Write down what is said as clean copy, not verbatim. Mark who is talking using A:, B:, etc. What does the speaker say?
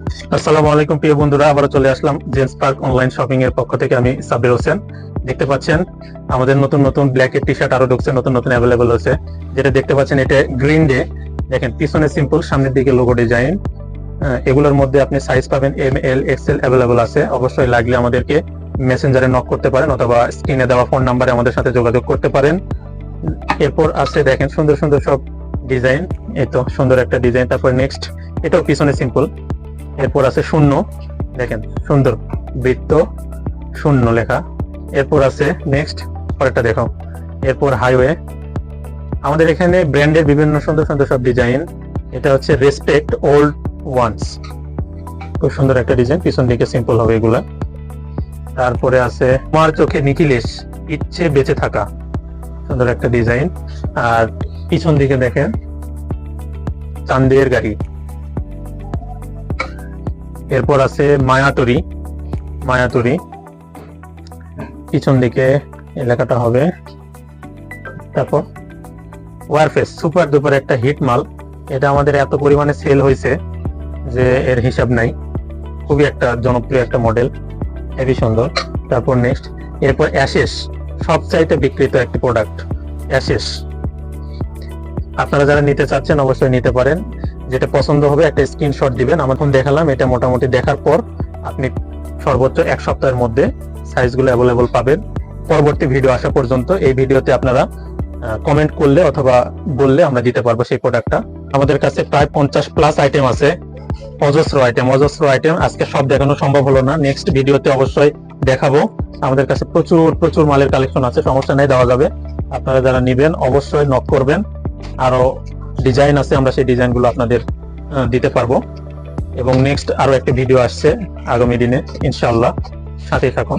A: আসসালামু আলাইকুম প্রিয় বন্ধুরা, আবারও চলে আসলাম জেন্স পার্ক অনলাইন শপিং এর পক্ষ থেকে। আমি সাব্বির হোসেন। দেখতে পাচ্ছেন আমাদের নতুন নতুন ব্ল্যাক এর টি শার্ট আরো ঢুকছে, নতুন নতুন অ্যাভেলেবল হয়েছে। যেটা দেখতে পাচ্ছেন এটা গ্রিন ডে। দেখেন পিছনে সিম্পল, সামনের দিকে লোগো ডিজাইন। এগুলোর মধ্যে আপনি সাইজ পাবেন এম এল এক্সেল অ্যাভেলেবল আছে। অবশ্যই লাগলে আমাদেরকে মেসেঞ্জারে নক করতে পারেন অথবা স্ক্রিনে দেওয়া ফোন নাম্বারে আমাদের সাথে যোগাযোগ করতে পারেন। এরপর আছে দেখেন সুন্দর সুন্দর সব ডিজাইন। এই তো সুন্দর একটা ডিজাইন। তারপর নেক্সট, এটাও পিছনে সিম্পল। এরপর আছে শূন্য, দেখেন সুন্দর বৃত্ত শূন্য লেখা। এরপর আছে নেক্সট, পরেরটা দেখো। এরপর হাইওয়ে। আমাদের এখানে ব্র্যান্ডের বিভিন্ন সুন্দর সুন্দর সব ডিজাইন। এটা হচ্ছে রেসপেক্ট ওল্ড ওয়ান্স, খুব সুন্দর একটা ডিজাইন। পিছন দিকে সিম্পল হবে এগুলা। তারপরে আছে আমার চোখে নিখিলেশ, ইচ্ছে বেঁচে থাকা, সুন্দর একটা ডিজাইন। আর পিছন দিকে দেখেন চাঁদের গাড়ি। এরপর আছে মায়াতরি, মায়াতরি পিছন দিকে এলাকাটা হবে। তারপর ওয়ারফেস, সুপার ডুপার একটা হিট মাল। এটা আমাদের এত পরিমাণে সেল হয়েছে যে এর হিসাব নাই। খুবই একটা জনপ্রিয় একটা মডেল, হেভি সুন্দর। তারপর নেক্সট, এরপর অ্যাশেস, সবচাইতে বিক্রিত একটি প্রোডাক্ট অ্যাশেস। আপনারা যারা নিতে চাচ্ছেন অবশ্যই নিতে পারেন। যেটা পছন্দ হবে একটা স্ক্রিনশট দিবেন। আমার ফোন দেখালাম, এটা মোটামুটি দেখার পর আপনি সর্বোচ্চ এক সপ্তাহের মধ্যে সাইজগুলো অ্যাভেলেবল পাবেন। পরবর্তী ভিডিও আসা পর্যন্ত এই ভিডিওতে আপনারা কমেন্ট করলে অথবা বললে আমরা দিতে পারবো সেই প্রোডাক্টটা। আমাদের কাছে প্রায় 50+ আইটেম আছে, অজস্র আইটেম। আজকে সব দেখানো সম্ভব হলো না, নেক্সট ভিডিওতে অবশ্যই দেখাবো। আমাদের কাছে প্রচুর প্রচুর মালের কালেকশন আছে, সমস্যা নেই, দেওয়া যাবে। আপনারা যারা নিবেন অবশ্যই নক করবেন। আরো ডিজাইন আছে, আমরা সেই ডিজাইনগুলো আপনাদের দিতে পারবো। এবং নেক্সট আরো একটা ভিডিও আসছে আগামী দিনে, ইনশাআল্লাহ সাথেই থাকুন।